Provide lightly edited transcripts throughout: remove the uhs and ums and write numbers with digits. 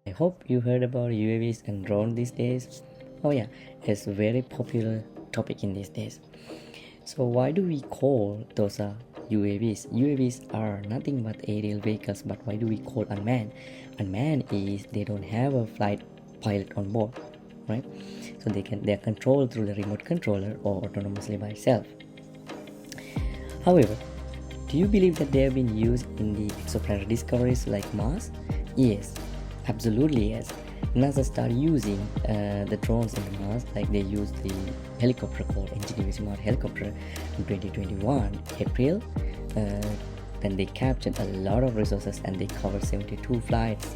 I hope you heard about UAVs and drones these days. Oh yeah, it's a very popular topic in these days. So why do we call those UAVs? UAVs are nothing but aerial vehicles, but why do we call unmanned? Unmanned is they don't have a flight pilot on board, right? So they're controlled through the remote controller or autonomously by itself. However, do you believe that they have been used in the exoplanetary discoveries like Mars? Yes, absolutely yes. NASA started using the drones in the Mars, like they used the helicopter called HiRISE Mars helicopter in 2021 April. Then they captured a lot of resources and they covered 72 flights.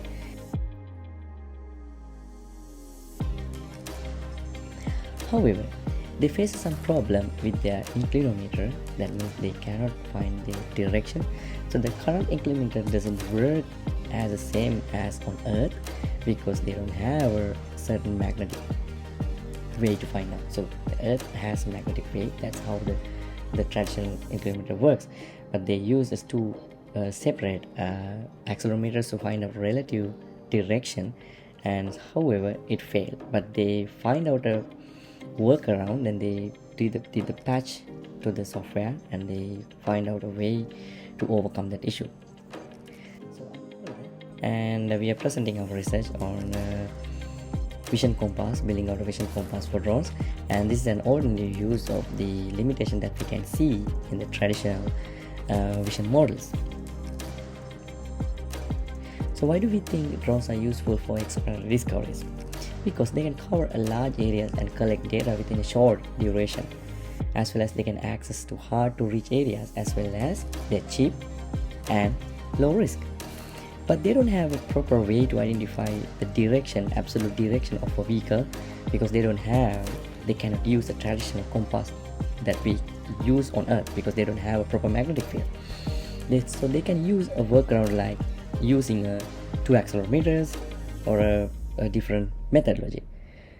However, they face some problem with their inclinometer. That means they cannot find the direction. So the current inclinometer doesn't work as the same as on Earth because they don't have a certain magnetic way to find out. So the Earth has a magnetic field. That's how the traditional inclinometer works. But they use as two separate accelerometers to find out relative direction. And however, it failed. But they find out a workaround and they did the patch to the software and they find out a way to overcome that issue. And we are presenting our research on vision compass, building out a vision compass for drones, and this is an ordinary use of the limitation that we can see in the traditional vision models. So why do we think drones are useful for exoplanetary discoveries? Because they can cover a large area and collect data within a short duration, as well as they can access to hard to reach areas, as well as they're cheap and low risk. But they don't have a proper way to identify the direction, absolute direction of a vehicle, because they cannot use a traditional compass that we use on Earth because they don't have a proper magnetic field. So they can use a workaround like using two accelerometers or a different methodology.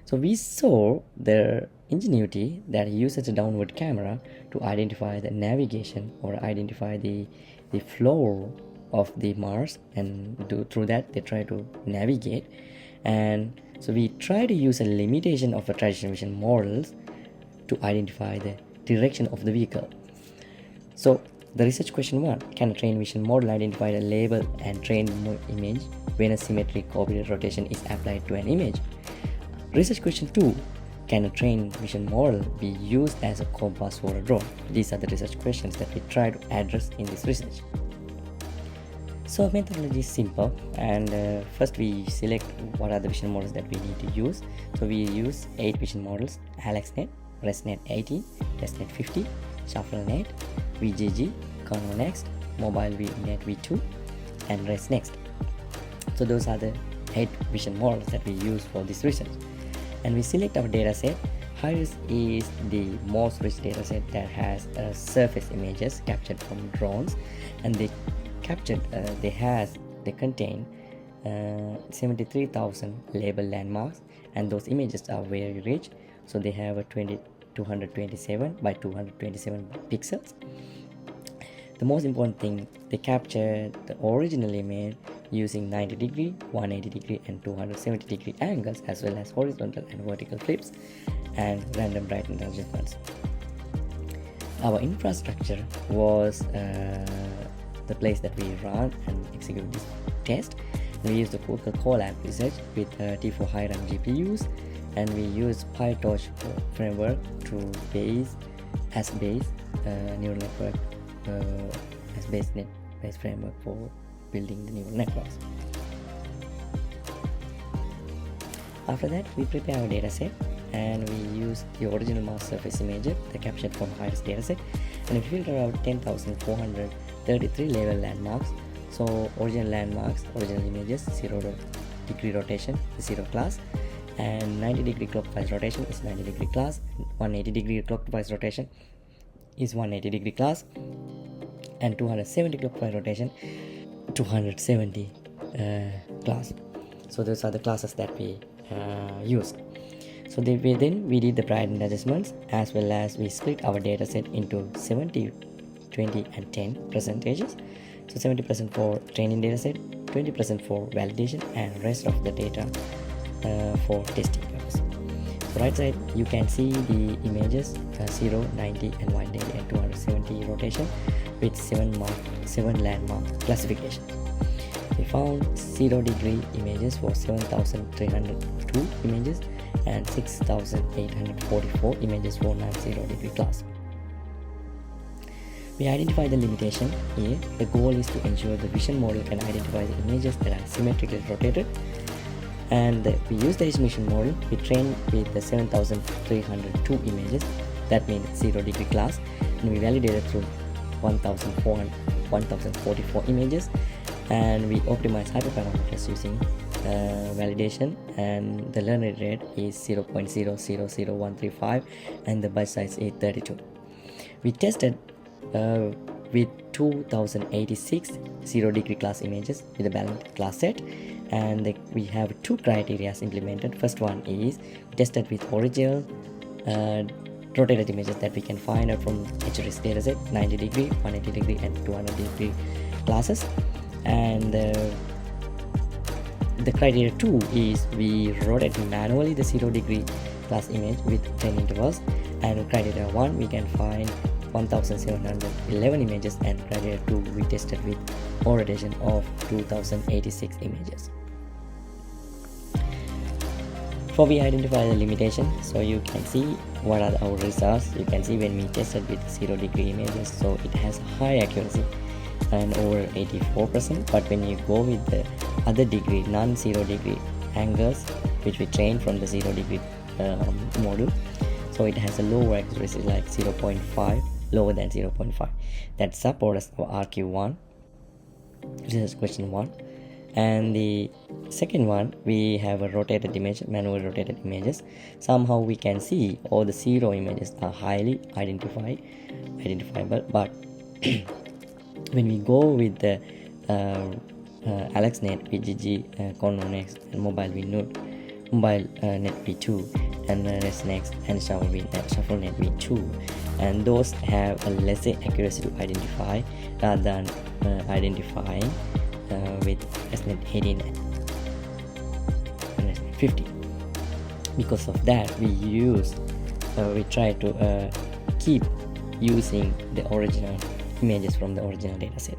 So we saw their ingenuity that uses a downward camera to identify the navigation or identify the flow of the Mars, and through that they try to navigate. And so we try to use a limitation of the traditional vision models to identify the direction of the vehicle. So the research question 1, can a trained vision model identify the label and trained image when a symmetric orbital rotation is applied to an image? Research question 2, can a trained vision model be used as a compass for a drone? These are the research questions that we try to address in this research. So methodology is simple, and first we select what are the vision models that we need to use. So we use 8 vision models: AlexNet, ResNet 18, ResNet 50, ShuffleNet, VGG, ConvNeXt, Mobile VNet V2, and ResNext. So those are the 8 vision models that we use for this research. And we select our dataset. HiRISE is the most rich dataset that has surface images captured from drones, and they contain 73,000 labeled landmarks, and those images are very rich. So they have a 227 by 227 pixels. The most important thing, they captured the original image using 90 degree, 180 degree and 270 degree angles, as well as horizontal and vertical flips and random brightness adjustments. Our infrastructure was the place that we run and execute this test. We use the Google Colab research with T4 high-rank GPUs, and we use PyTorch framework to base neural network as base framework for building the neural networks. After that, we prepare our dataset and we use the original Mars surface images, the captured from HiRISE dataset, and we filter out 10,433 label landmarks. So original landmarks, original images, 0 degree rotation is 0 class, and 90 degree clockwise rotation is 90 degree class, and 180 degree clockwise rotation is 180 degree class, and 270 clockwise rotation 270 class. So those are the classes that we use. So then we did the brightness adjustments, as well as we split our dataset into 70, 20 and 10 percentages. So 70% for training dataset, 20% for validation, and rest of the data for testing purpose. So right side you can see the images 0, 90 and 180 and 270 rotation with 7 landmark classification. We found 0 degree images for 7,302 images and 6,844 images for non-0 degree class. We identify the limitation here. The goal is to ensure the vision model can identify the images that are symmetrically rotated, and we use the estimation model. We train with the 7,302 images, that means 0 degree class, and we validated through 1,044 images, and we optimize hyperparameters using validation, and the learning rate is 0.000135 and the batch size is 32. We tested with 2086 0 degree class images with a balanced class set, and we have two criteria implemented. First one is tested with original rotated images that we can find out from HiRISE dataset, 90 degree, 180 degree and 200 degree classes. And the criteria 2 is we rotate manually the 0 degree class image with 10 intervals, and criteria 1 we can find 1711 images, and criteria 2 we tested with rotation of 2086 images. For we identify the limitation, so you can see what are our results. You can see when we tested with 0 degree images, so it has high accuracy and over 84%, but when you go with the other degree, non-0 degree angles which we trained from the 0 degree model, so it has a lower accuracy like 0.5, lower than 0.5. That supports our RQ1. This is question 1. And the second one, we have a rotated image, manual rotated images. Somehow we can see all the 0 images are highly identifiable, but when we go with the AlexNet, VGG, ConvNeXt and mobile net v2 and ResNet and ShuffleNet v2, and those have a lesser accuracy to identify rather than identifying with ResNet 18 and ResNet 50. Because of that, we try to keep using the original images from the original dataset.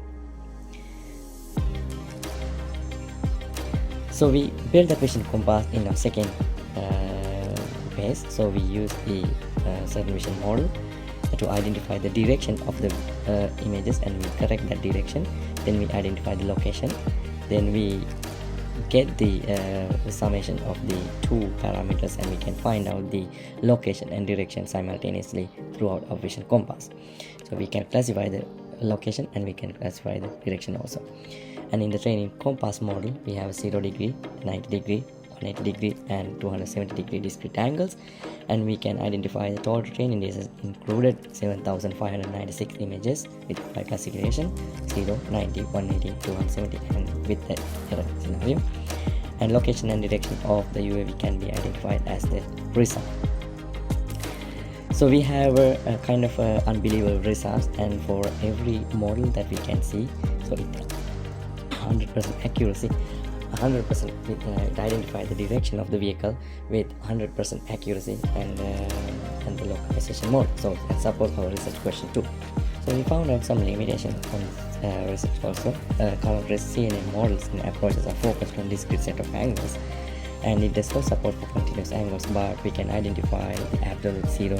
So we build the vision compass in our second phase. So we use the certain vision model to identify the direction of the images, and we correct that direction. Then we identify the location. Then we get the summation of the two parameters, and we can find out the location and direction simultaneously throughout our vision compass. So we can classify the location and we can classify the direction also. And in the training compass model, we have 0 degree, 90 degree, 180 degree and 270 degree discrete angles, and we can identify the total training data included 7,596 images with 5 classification: 0, 90, 180, 270 and with the error scenario. And location and direction of the UAV can be identified as the result. So we have a kind of unbelievable results, and for every model that we can see, so it 100% accuracy, 100% it identify the direction of the vehicle with 100% accuracy, and the localization mode. So that supports our research question 2. So we found out some limitations on research also. Current CNN models and approaches are focused on discrete set of angles, and it does not support for continuous angles, but we can identify the absolute 0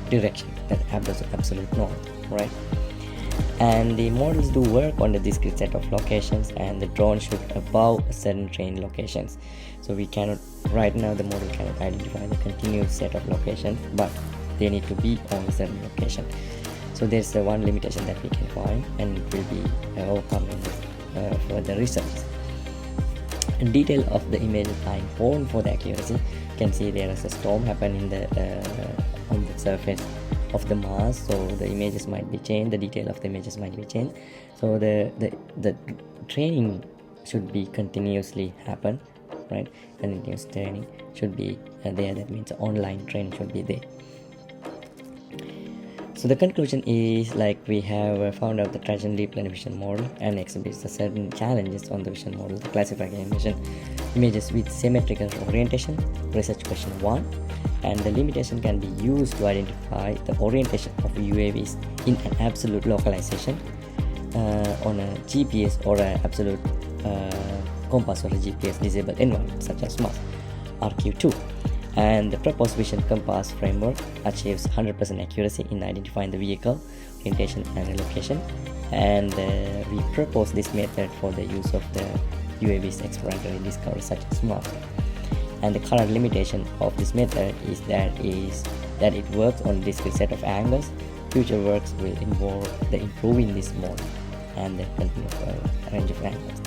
direction, that absolute north, right? And the models do work on the discrete set of locations, and the drone shoot above a certain train locations. So we cannot, right now the model cannot identify the continuous set of locations, but they need to be on a certain location. So there's one limitation that we can find, and it will be overcome in further research. And detail of the images are important for the accuracy. You can see there is a storm happening on the surface of the Mars, so the images might be changed, the detail of the images might be changed. So the training should be continuously happen, right? Continuous training should be there. That means online training should be there. So the conclusion is like we have found out the traditional deep learning vision model and exhibits the certain challenges on the vision model to classify images with symmetrical orientation, research question 1, and the limitation can be used to identify the orientation of UAVs in an absolute localization on a GPS or an absolute compass or a GPS disabled environment such as Mars, RQ2. And the proposed vision compass framework achieves 100% accuracy in identifying the vehicle, orientation and location. And we propose this method for the use of the UAV's exploratory discovery such as Mars. And the current limitation of this method is that it works on a discrete set of angles. Future works will involve the improving this model and the continuous range of angles.